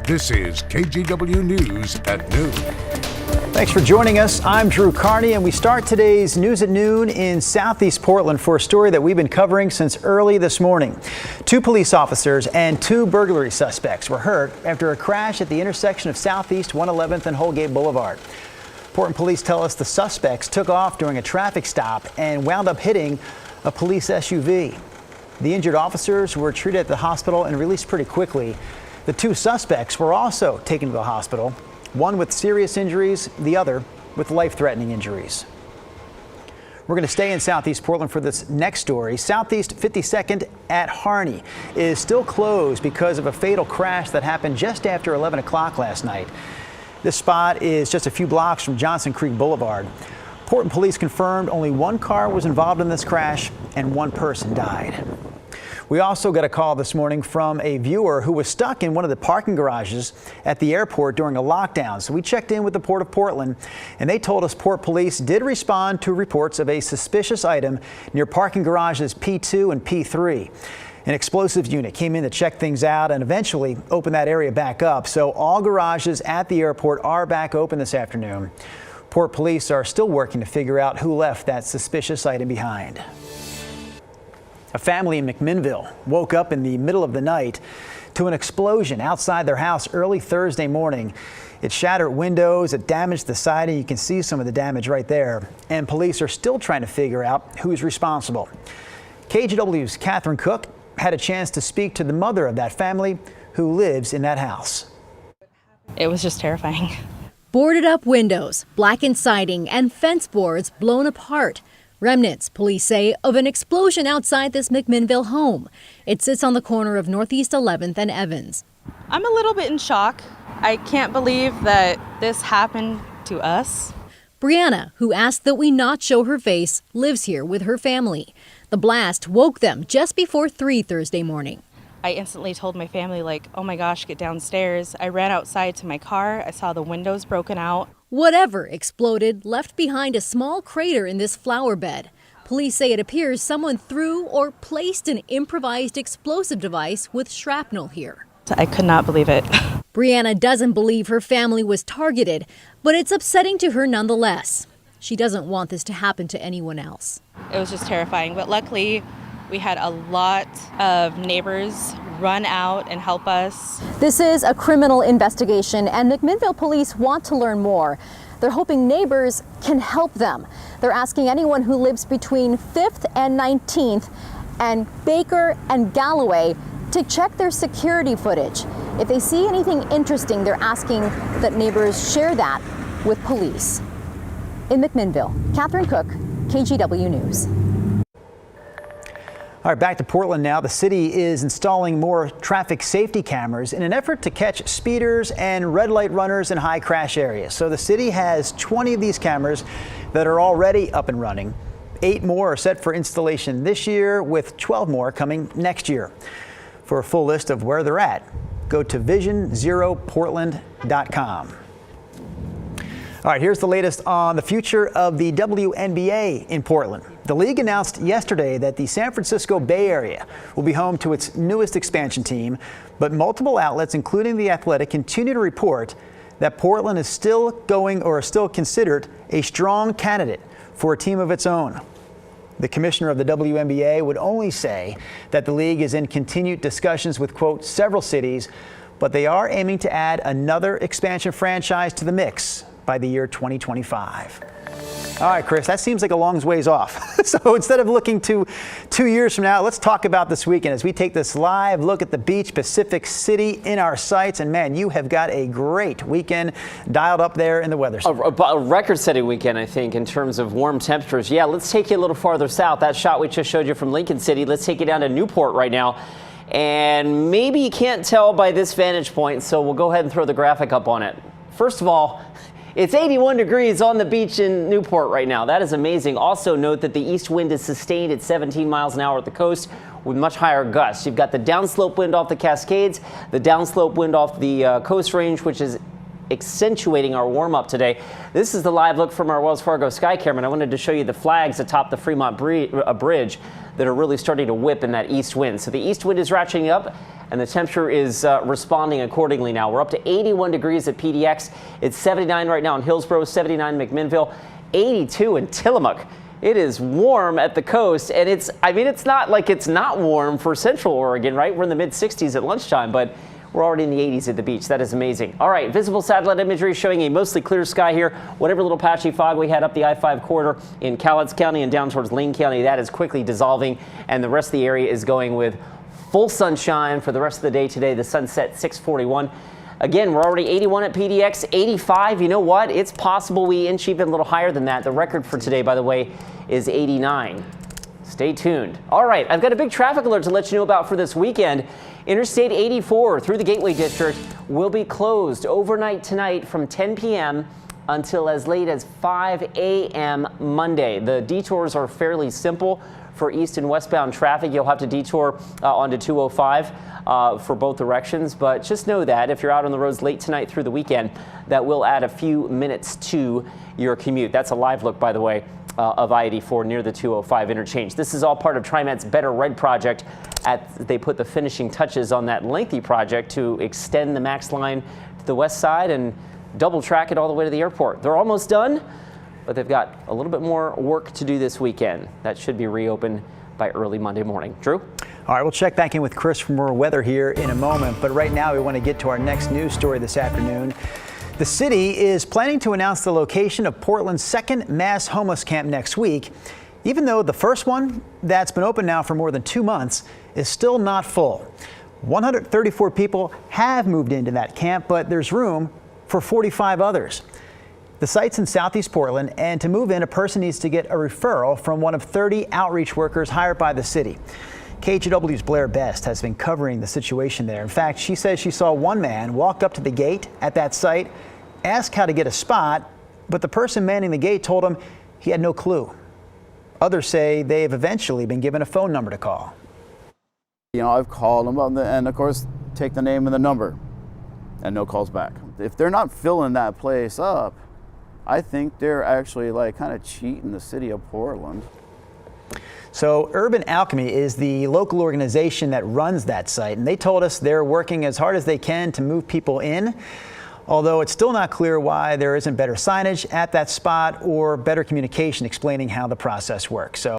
This is KGW News at noon. Thanks for joining us. I'm Drew Carney, and we start today's News at Noon in Southeast Portland for a story that we've been covering since early this morning. 2 police officers and 2 burglary suspects were hurt after a crash at the intersection of Southeast 111th and Holgate Boulevard. Portland police tell us the suspects took off during a traffic stop and wound up hitting a police SUV. The injured officers were treated at the hospital and released pretty quickly. The 2 suspects were also taken to the hospital. One with serious injuries, the other with life-threatening injuries. We're going to stay in Southeast Portland for this next story. Southeast 52nd at Harney is still closed because of a fatal crash that happened just after 11 o'clock last night. This spot is just a few blocks from Johnson Creek Boulevard. Portland police confirmed only 1 car was involved in this crash and 1 person died. We also got a call this morning from a viewer who was stuck in one of the parking garages at the airport during a lockdown. So we checked in with the Port of Portland, and they told us Port Police did respond to reports of a suspicious item near parking garages P2 and P3. An explosives unit came in to check things out and eventually opened that area back up. So all garages at the airport are back open this afternoon. Port Police are still working to figure out who left that suspicious item behind. A family in McMinnville woke up in the middle of the night to an explosion outside their house early Thursday morning. It shattered windows, it damaged the siding. You can see some of the damage right there. And police are still trying to figure out who's responsible. KGW's Catherine Cook had a chance to speak to the mother of that family who lives in that house. It was just terrifying. Boarded up windows, blackened siding, and fence boards blown apart. Remnants, police say, of an explosion outside this McMinnville home. It sits on the corner of Northeast 11th and Evans. I'm a little bit in shock. I can't believe that this happened to us. Brianna, who asked that we not show her face, lives here with her family. The blast woke them just before 3 Thursday morning. I instantly told my family, oh my gosh, get downstairs. I ran outside to my car. I saw the windows broken out. Whatever exploded left behind a small crater in this flower bed. Police say it appears someone threw or placed an improvised explosive device with shrapnel here. I could not believe it. Brianna doesn't believe her family was targeted, but it's upsetting to her nonetheless. She doesn't want this to happen to anyone else. It was just terrifying, but luckily we had a lot of neighbors run out and help us. This is a criminal investigation, and McMinnville police want to learn more. They're hoping neighbors can help them. They're asking anyone who lives between 5th and 19th and Baker and Galloway to check their security footage. If they see anything interesting, they're asking that neighbors share that with police. In McMinnville, Catherine Cook, KGW News. All right, back to Portland now. The city is installing more traffic safety cameras in an effort to catch speeders and red light runners in high crash areas. So the city has 20 of these cameras that are already up and running. 8 more are set for installation this year, with 12 more coming next year. For a full list of where they're at, go to visionzeroportland.com. All right, here's the latest on the future of the WNBA in Portland. The league announced yesterday that the San Francisco Bay Area will be home to its newest expansion team, but multiple outlets, including The Athletic, continue to report that Portland is still considered a strong candidate for a team of its own. The commissioner of the WNBA would only say that the league is in continued discussions with, quote, several cities, but they are aiming to add another expansion franchise to the mix by the year 2025. All right, Chris, that seems like a long ways off. So instead of looking to 2 years from now, let's talk about this weekend as we take this live look at the beach, Pacific City in our sights. And man, you have got a great weekend dialed up there in the weather center. A record-setting weekend, I think, in terms of warm temperatures. Yeah, let's take you a little farther south. That shot we just showed you from Lincoln City. Let's take you down to Newport right now. And maybe you can't tell by this vantage point, so we'll go ahead and throw the graphic up on it. First of all, it's 81 degrees on the beach in Newport right now. That is amazing. Also note that the east wind is sustained at 17 miles an hour at the coast with much higher gusts. You've got the downslope wind off the Cascades, the downslope wind off the Coast Range, which is accentuating our warm-up today. This is the live look from our Wells Fargo sky camera, and I wanted to show you the flags atop the Fremont Bridge that are really starting to whip in that east wind. So the east wind is ratcheting up and the temperature is responding accordingly now. We're up to 81 degrees at PDX. It's 79 right now in Hillsborough, 79 McMinnville, 82 in Tillamook. It is warm at the coast, and it's not like it's not warm for Central Oregon, right? We're in the mid-60s at lunchtime, but we're already in the 80s at the beach. That is amazing. All right, visible satellite imagery showing a mostly clear sky here. Whatever little patchy fog we had up the I-5 corridor in Cowlitz County and down towards Lane County, that is quickly dissolving, and the rest of the area is going with full sunshine for the rest of the day today. The sunset 6:41. Again, we're already 81 at PDX, 85. You know what? It's possible we inch even a little higher than that. The record for today, by the way, is 89. Stay tuned. All right, I've got a big traffic alert to let you know about for this weekend. Interstate 84 through the Gateway District will be closed overnight tonight from 10 p.m. until as late as 5 a.m. Monday. The detours are fairly simple for east and westbound traffic. You'll have to detour onto 205 for both directions, but just know that if you're out on the roads late tonight through the weekend, that will add a few minutes to your commute. That's a live look, by the way, of I-84 near the 205 interchange. This is all part of TriMet's Better Red project. They put the finishing touches on that lengthy project to extend the MAX line to the west side and double track it all the way to the airport. They're almost done, but they've got a little bit more work to do this weekend. That should be reopened by early Monday morning. Drew? All right, we'll check back in with Chris for more weather here in a moment, but right now we want to get to our next news story this afternoon. The city is planning to announce the location of Portland's second mass homeless camp next week, even though the first one, that's been open now for more than 2 months, is still not full. 134 people have moved into that camp, but there's room for 45 others. The site's in Southeast Portland, and to move in, a person needs to get a referral from one of 30 outreach workers hired by the city. KGW's Blair Best has been covering the situation there. In fact, she says she saw one man walk up to the gate at that site, ask how to get a spot, but the person manning the gate told him he had no clue. Others say they have eventually been given a phone number to call. You know, I've called them up and of course take the name and the number and no calls back. If they're not filling that place up, I think they're actually like kind of cheating the city of Portland. So Urban Alchemy is the local organization that runs that site, and they told us they're working as hard as they can to move people in, although it's still not clear why there isn't better signage at that spot or better communication explaining how the process works. So